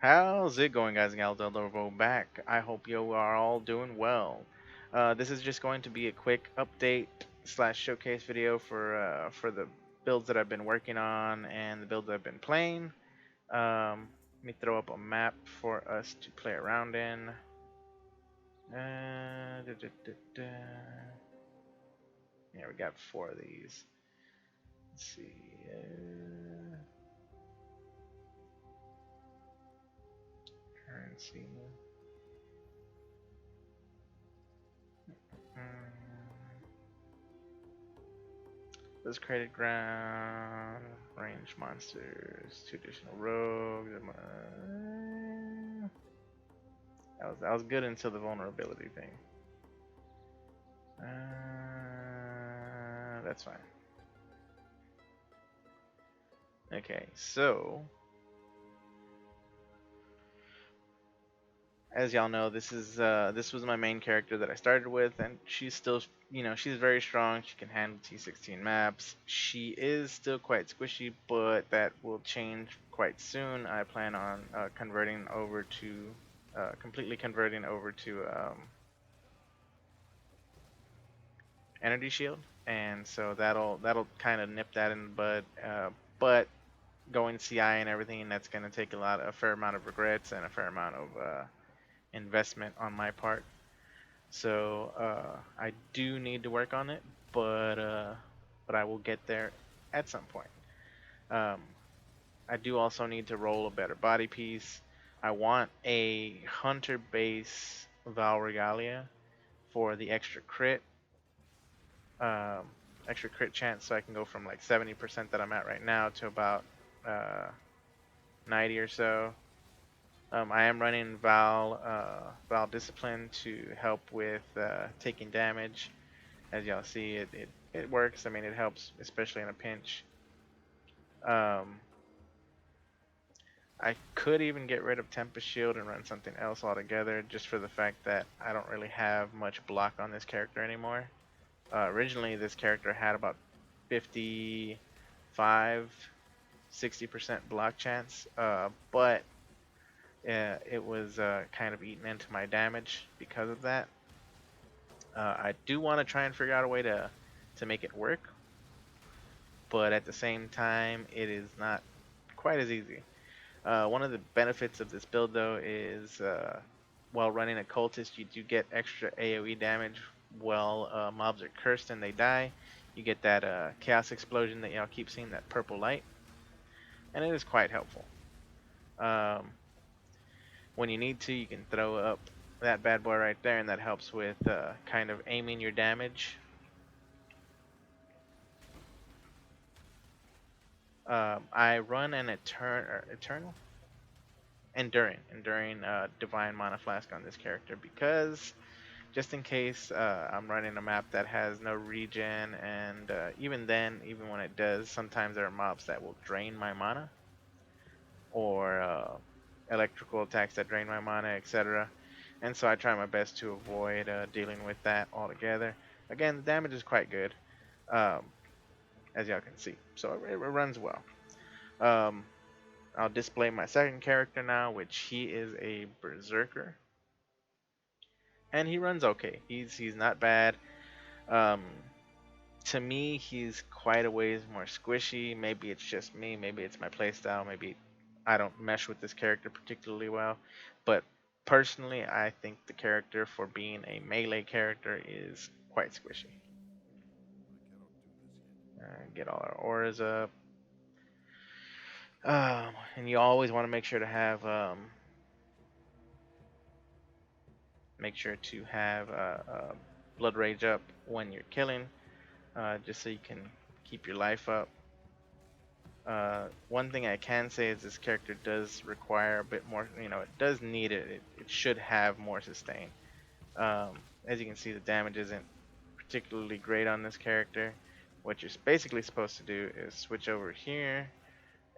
How's it going, guys? Elderofwoe back. I hope you are all doing well. This is just going to be a quick update slash showcase video for the builds that I've been working on and the builds I've been playing. Let me throw up a map for us to play around in. Da, da, da, da. Yeah, we got 4 of these. Let's see. Currency. This created ground, range monsters, 2 additional rogues. That was good until the vulnerability thing. That's fine. Okay, so as y'all know, this was my main character that I started with, and she's still, she's very strong. She can handle T16 maps. She is still quite squishy, but that will change quite soon. I plan on completely converting over to energy shield, and so that'll kind of nip that in the bud. But going CI and everything, that's going to take a fair amount of regrets and a fair amount of investment on my part. So I do need to work on it, but I will get there at some point. I do also need to roll a better body piece. I want a hunter base Val Regalia for the um, extra crit chance, so I can go from like 70% that I'm at right now to about uh, 90 or so. I am running Val Discipline to help with taking damage. As y'all see, it works. I mean, it helps, especially in a pinch. I could even get rid of Tempest Shield and run something else altogether, just for the fact that I don't really have much block on this character anymore. Originally, this character had about 55, 60% block chance, but it was kind of eaten into my damage because of that. I do want to try and figure out a way to make it work, but at the same time, it is not quite as easy. One of the benefits of this build, though, is while running occultist, you do get extra AoE damage while mobs are cursed and they die. You get that chaos explosion that y'all keep seeing, that purple light, and it is quite helpful. When you need to, you can throw up that bad boy right there, and that helps with kind of aiming your damage. I run an enduring divine mana flask on this character, because just in case I'm running a map that has no regen, and even then, even when it does, sometimes there are mobs that will drain my mana, or electrical attacks that drain my mana, etc. And so I try my best to avoid dealing with that altogether. Again, the damage is quite good, um, as y'all can see, so it runs well. I'll display my second character now, which he is a Berserker, and he runs okay. He's not bad. Um, to me, he's quite a ways more squishy. Maybe it's just me. Maybe it's my playstyle. Maybe I don't mesh with this character particularly well. But personally, I think the character, for being a melee character, is quite squishy. Get all our auras up. And you always want to make sure to have blood rage up when you're killing, just so you can keep your life up. One thing I can say is this character does require a bit more, it does need it. It should have more sustain. As you can see, the damage isn't particularly great on this character. What you're basically supposed to do is switch over here,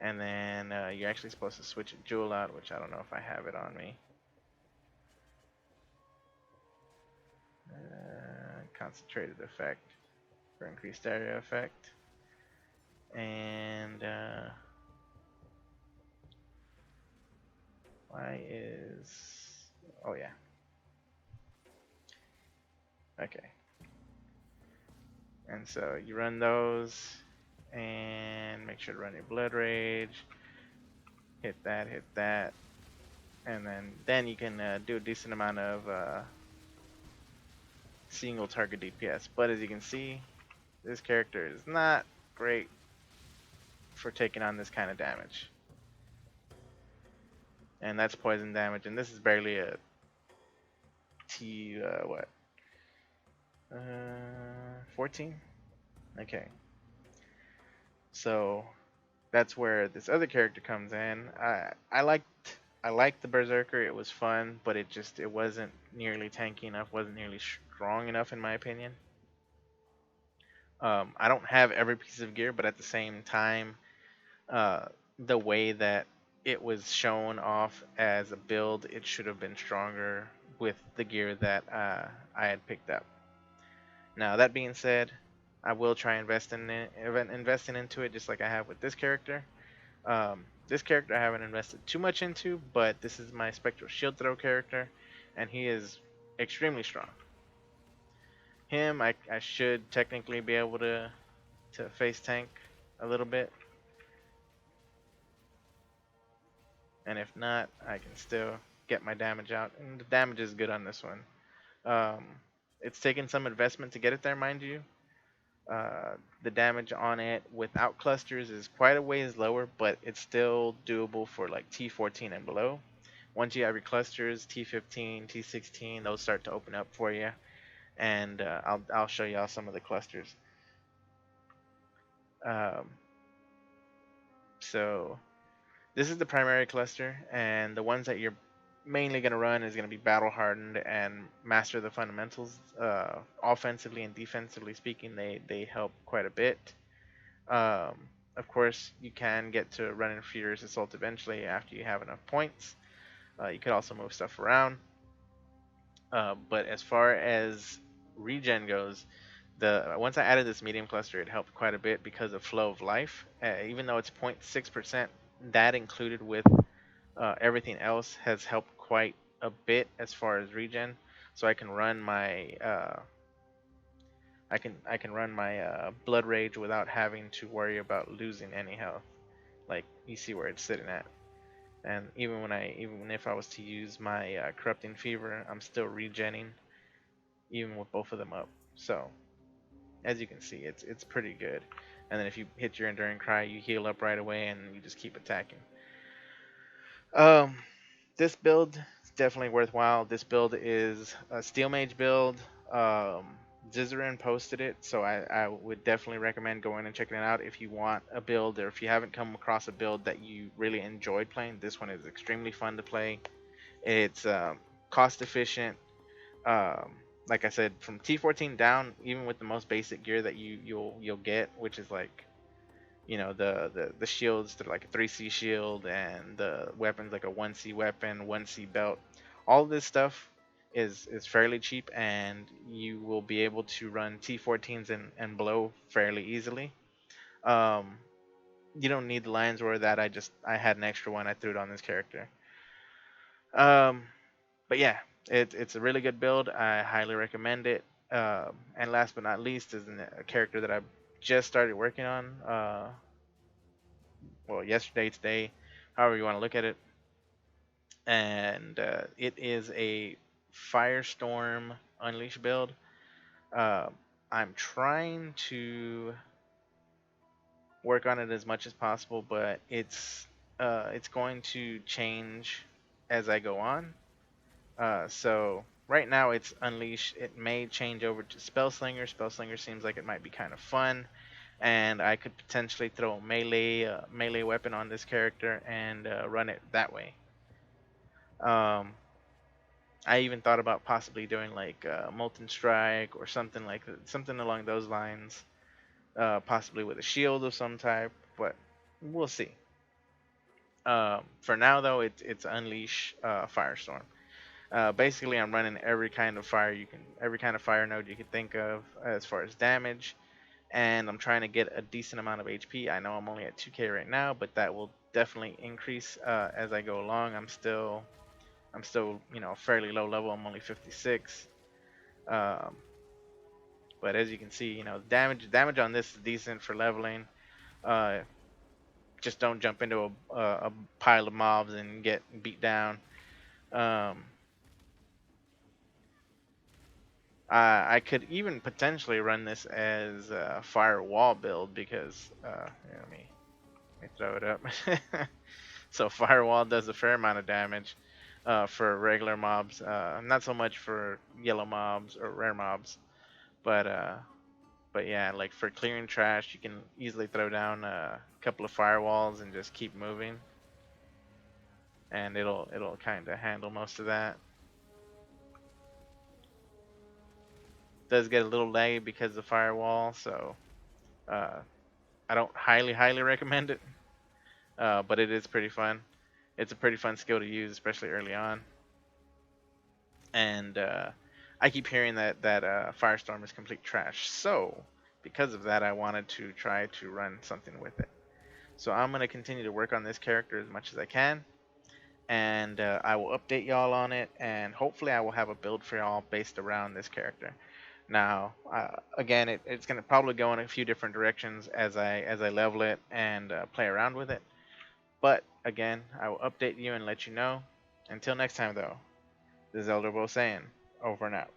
and then you're actually supposed to switch a jewel out, which I don't know if I have it on me. Concentrated effect for increased area effect. And Why is... Oh yeah. Okay. And so you run those, and make sure to run your Blood Rage. Hit that, and then you can do a decent amount of single target DPS. But as you can see, this character is not great for taking on this kind of damage. And that's poison damage, and this is barely a T, what? 14? Okay. So that's where this other character comes in. I liked the Berserker. It was fun, but it wasn't nearly tanky enough, wasn't nearly strong enough in my opinion. I don't have every piece of gear, but at the same time, uh, the way that it was shown off as a build, it should have been stronger with the gear that I had picked up. Now that being said, I will try investing into it just like I have with this character. This character I haven't invested too much into, but this is my Spectral Shield Throw character, and he is extremely strong. Him, I should technically be able to face tank a little bit, and if not, I can still get my damage out, and the damage is good on this one. Um, it's taken some investment to get it there, mind you. The damage on it without clusters is quite a ways lower, but it's still doable for like T14 and below. Once you have your clusters, T15, T16, those start to open up for you, and I'll show y'all some of the clusters. Um, so this is the primary cluster, and the ones that you're mainly going to run is going to be battle hardened and master the fundamentals. Offensively and defensively speaking, they help quite a bit. Of course, you can get to running Furious Assault eventually after you have enough points. You could also move stuff around. But as far as regen goes, once I added this medium cluster, it helped quite a bit because of Flow of Life. Even though it's 0.6%, that included with everything else has helped quite a bit as far as regen. So I can run my Blood Rage without having to worry about losing any health. Like you see where it's sitting at. And even if I was to use my Corrupting Fever, I'm still regenning, even with both of them up. So as you can see, it's pretty good. And then if you hit your Enduring Cry, you heal up right away, and you just keep attacking. This build is definitely worthwhile. This build is a Steel Mage build. Zizarin posted it, so I would definitely recommend going and checking it out if you want a build, or if you haven't come across a build that you really enjoyed playing. This one is extremely fun to play. It's cost efficient. Um, like I said, from T14 down, even with the most basic gear that you'll get, which is like, you know, the shields, they're like a 3C shield, and the weapons like a 1C weapon, 1C belt. All this stuff is fairly cheap, and you will be able to run T14s and below fairly easily. You don't need the Lion's Roar. That I had an extra one, I threw it on this character. But yeah, it's a really good build. I highly recommend it. And last but not least is a character that I just started working on. Well, yesterday, today, however you want to look at it. And it is a Firestorm Unleash build. I'm trying to work on it as much as possible, but it's going to change as I go on. So right now it's Unleash. It may change over to Spellslinger. Spellslinger seems like it might be kind of fun, and I could potentially throw a melee weapon on this character and run it that way. I even thought about possibly doing like Molten Strike or something along those lines, possibly with a shield of some type, but we'll see. For now though, it's Unleash Firestorm. Basically, I'm running every kind of fire node you can think of as far as damage, and I'm trying to get a decent amount of HP. I know I'm only at 2k right now, but that will definitely increase as I go along. I'm still, you know, fairly low level. I'm only 56. Um, but as you can see, you know, damage on this is decent for leveling. Uh, just don't jump into a pile of mobs and get beat down. Um, I could even potentially run this as a firewall build because here, let me throw it up. So firewall does a fair amount of damage for regular mobs, not so much for yellow mobs or rare mobs, but yeah, like for clearing trash, you can easily throw down a couple of firewalls and just keep moving, and it'll kind of handle most of that. Does get a little laggy because of the firewall, so uh, I don't highly recommend it, but it is pretty fun. It's a pretty fun skill to use, especially early on. And I keep hearing that Firestorm is complete trash. So because of that, I wanted to try to run something with it. So I'm gonna continue to work on this character as much as I can, and I will update y'all on it. And hopefully, I will have a build for y'all based around this character. Now, again, it's gonna probably go in a few different directions as I level it and play around with it. But again, I will update you and let you know. Until next time, though, this is Elderofwoe saying over and out.